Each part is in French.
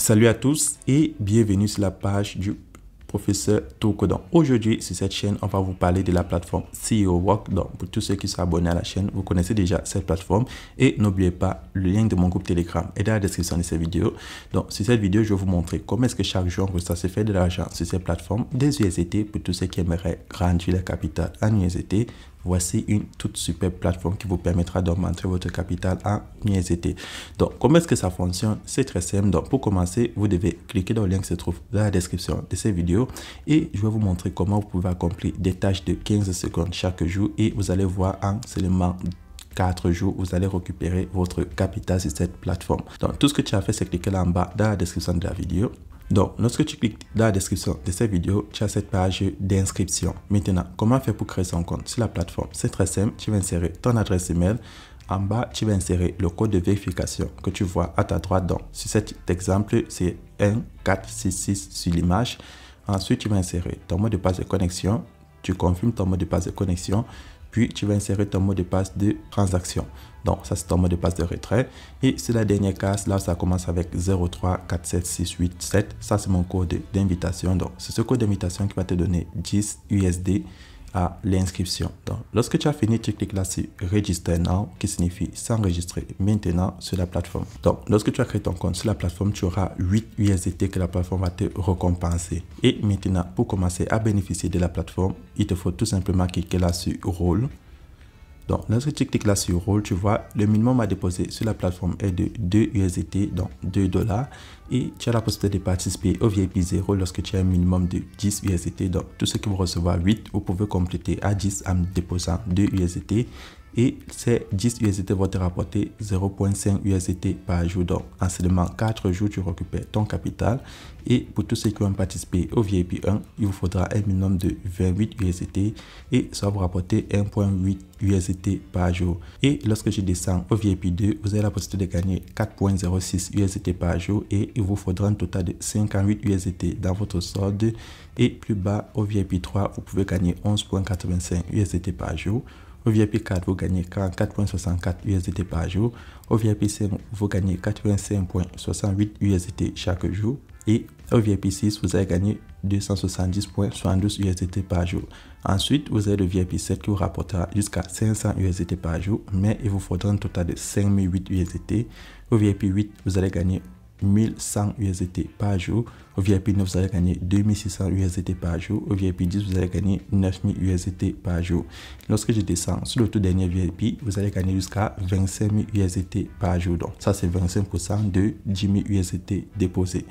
Salut à tous et bienvenue sur la page du professeur Toko. Donc aujourd'hui sur cette chaîne, on va vous parler de la plateforme CEO Work. Donc pour tous ceux qui sont abonnés à la chaîne, vous connaissez déjà cette plateforme et n'oubliez pas le lien de mon groupe Telegram est dans la description de cette vidéo. Donc sur cette vidéo, je vais vous montrer comment est-ce que chaque jour ça se fait de l'argent sur cette plateforme, des USDT pour tous ceux qui aimeraient grandir leur capital en USDT. Voici une toute super plateforme qui vous permettra d'augmenter votre capital en USDT. Donc, comment est-ce que ça fonctionne? C'est très simple. Donc, pour commencer, vous devez cliquer dans le lien qui se trouve dans la description de cette vidéo et je vais vous montrer comment vous pouvez accomplir des tâches de 15 secondes chaque jour et vous allez voir en seulement 4 jours, vous allez récupérer votre capital sur cette plateforme. Donc, tout ce que tu as fait, c'est cliquer là en bas dans la description de la vidéo. Donc, lorsque tu cliques dans la description de cette vidéo, tu as cette page d'inscription. Maintenant, comment faire pour créer son compte sur la plateforme? C'est très simple. Tu vas insérer ton adresse email. En bas, tu vas insérer le code de vérification que tu vois à ta droite. Donc, sur cet exemple, c'est 1466 sur l'image. Ensuite, tu vas insérer ton mot de passe de connexion. Tu confirmes ton mot de passe de connexion. Puis, tu vas insérer ton mot de passe de transaction. Donc, ça, c'est ton mot de passe de retrait. Et c'est la dernière case. Là, ça commence avec 0347687. Ça, c'est mon code d'invitation. Donc, c'est ce code d'invitation qui va te donner 10 USD à l'inscription. Donc, lorsque tu as fini, tu cliques là sur Register Now, qui signifie s'enregistrer maintenant sur la plateforme. Donc, lorsque tu as créé ton compte sur la plateforme, tu auras 8 USDT que la plateforme va te récompenser. Et maintenant, pour commencer à bénéficier de la plateforme, il te faut tout simplement cliquer là sur Rôle. Donc, lorsque tu cliques là sur Rôle, tu vois, le minimum à déposer sur la plateforme est de 2 USDT, donc 2 $. Et tu as la possibilité de participer au VIP 0 lorsque tu as un minimum de 10 USDT. Donc, tous ceux qui vont recevoir 8, vous pouvez compléter à 10 en déposant 2 USDT. Et ces 10 USDT vont te rapporter 0,5 USDT par jour. Donc, en seulement 4 jours, tu récupères ton capital. Et pour tous ceux qui vont participer au VIP 1, il vous faudra un minimum de 28 USDT et ça va vous rapporter 1,8 USDT par jour. Et lorsque je descends au VIP 2, vous avez la possibilité de gagner 4,06 USDT par jour et il vous faudra un total de 58 USDT dans votre solde. Et plus bas, au VIP 3, vous pouvez gagner 11,85 USDT par jour. Au VIP 4, vous gagnez 44,64 USDT par jour. Au VIP 5, vous gagnez 85,68 USDT chaque jour. Et au VIP 6, vous allez gagner 270,72 USDT par jour. Ensuite, vous avez le VIP 7 qui vous rapportera jusqu'à 500 USDT par jour, mais il vous faudra un total de 5008 USDT. Au VIP 8, vous allez gagner 1100 USDT par jour. Au VIP 9, vous allez gagner 2600 USDT par jour. Au VIP 10, vous allez gagner 9000 USDT par jour. Lorsque je descends sur le tout dernier VIP, vous allez gagner jusqu'à 25 000 USDT par jour. Donc, ça, c'est 25% de 10 000 USDT déposés.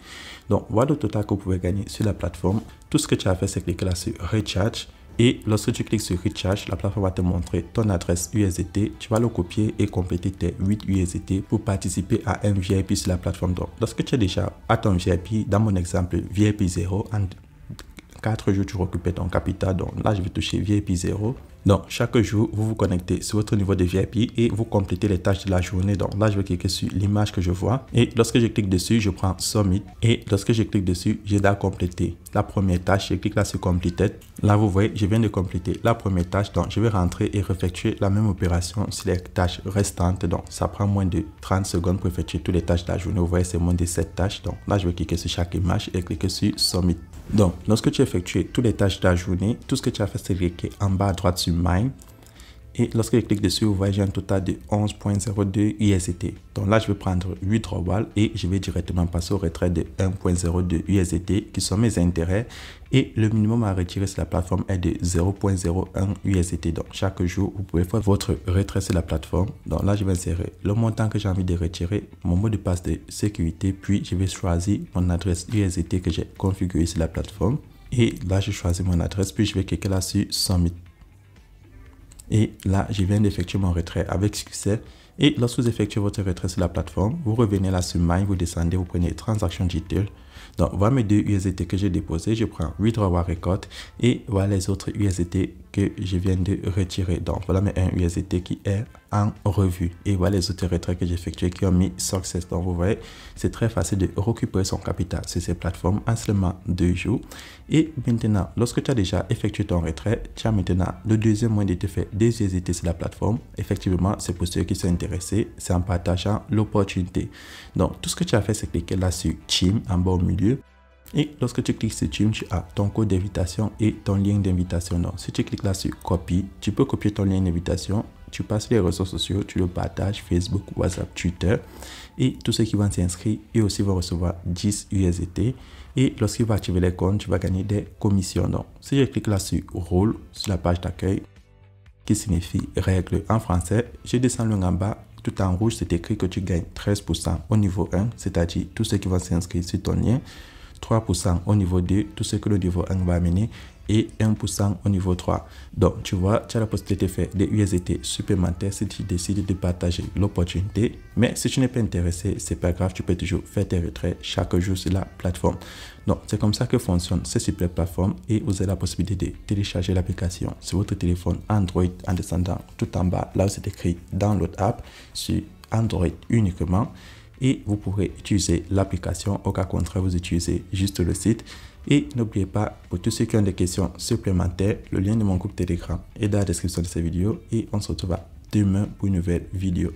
Donc, voilà le total que vous pouvez gagner sur la plateforme. Tout ce que tu as fait, c'est cliquer là sur Recharge. Et lorsque tu cliques sur Recharge, la plateforme va te montrer ton adresse USDT. Tu vas le copier et compléter tes 8 USDT pour participer à un VIP sur la plateforme. Donc, lorsque tu es déjà à ton VIP, dans mon exemple VIP 0, en 4 jours, tu récupères ton capital. Donc là, je vais toucher VIP 0. Donc, chaque jour, vous vous connectez sur votre niveau de VIP et vous complétez les tâches de la journée. Donc là, je vais cliquer sur l'image que je vois. Et lorsque je clique dessus, je prends Submit. Et lorsque je clique dessus, je dois compléter la première tâche. Je clique là sur Completed. Là, vous voyez, je viens de compléter la première tâche. Donc, je vais rentrer et effectuer la même opération sur les tâches restantes. Donc, ça prend moins de 30 secondes pour effectuer toutes les tâches de la journée. Vous voyez, c'est moins de 7 tâches. Donc là, je vais cliquer sur chaque image et cliquer sur Submit. Donc, lorsque tu effectues toutes les tâches de la journée, tout ce que tu as fait, c'est cliquer en bas à droite sur Mine. Et lorsque je clique dessus, vous voyez, j'ai un total de 11,02 USDT. Donc là, je vais prendre 8 Royal et je vais directement passer au retrait de 1,02 USDT qui sont mes intérêts. Et le minimum à retirer sur la plateforme est de 0,01 USDT. Donc chaque jour, vous pouvez faire votre retrait sur la plateforme. Donc là, je vais insérer le montant que j'ai envie de retirer, mon mot de passe de sécurité, puis je vais choisir mon adresse USDT que j'ai configurée sur la plateforme. Et là, je choisis mon adresse, puis je vais cliquer là sur Submit. Et là, je viens d'effectuer mon retrait avec succès. Et lorsque vous effectuez votre retrait sur la plateforme, vous revenez là sur Mine, vous descendez, vous prenez Transaction Detail. Donc, voilà mes 2 USDT que j'ai déposés. Je prends Withdraw Record et voilà les autres USDT que je viens de retirer. Donc, voilà mes 1 USDT qui est en revue. Et voilà les autres retraits que j'ai effectués qui ont mis Success. Donc, vous voyez, c'est très facile de récupérer son capital sur ces plateformes en seulement 2 jours. Et maintenant, lorsque tu as déjà effectué ton retrait, tu as maintenant le deuxième moyen de te faire des USDT sur la plateforme. Effectivement, c'est pour ceux qui sont intéressés, c'est en partageant l'opportunité. Donc, tout ce que tu as fait, c'est cliquer là sur Team en bas au milieu. Et lorsque tu cliques sur Team, tu as ton code d'invitation et ton lien d'invitation. Donc, si tu cliques là sur Copie, tu peux copier ton lien d'invitation. Tu passes les réseaux sociaux, tu le partages, Facebook, WhatsApp, Twitter. Et tous ceux qui vont s'inscrire, eux aussi vont recevoir 10 USDT. Et lorsqu'ils vont activer les comptes, tu vas gagner des commissions. Donc, si je clique là sur Rôle, sur la page d'accueil, qui signifie règle en français, je descends le en bas. Tout en rouge, c'est écrit que tu gagnes 13% au niveau 1, c'est-à-dire tous ceux qui vont s'inscrire sur ton lien, 3% au niveau 2, tout ce que le niveau 1 va amener, et 1% au niveau 3. Donc, tu vois, tu as la possibilité de faire des USDT supplémentaires si tu décides de partager l'opportunité. Mais si tu n'es pas intéressé, c'est pas grave, tu peux toujours faire tes retraits chaque jour sur la plateforme. Donc, c'est comme ça que fonctionne ces super plateformes et vous avez la possibilité de télécharger l'application sur votre téléphone Android en descendant tout en bas, là où c'est écrit Download App, sur Android uniquement. Et vous pourrez utiliser l'application. Au cas contraire, vous utilisez juste le site. Et n'oubliez pas, pour tous ceux qui ont des questions supplémentaires, le lien de mon groupe Telegram est dans la description de cette vidéo. Et on se retrouve demain pour une nouvelle vidéo.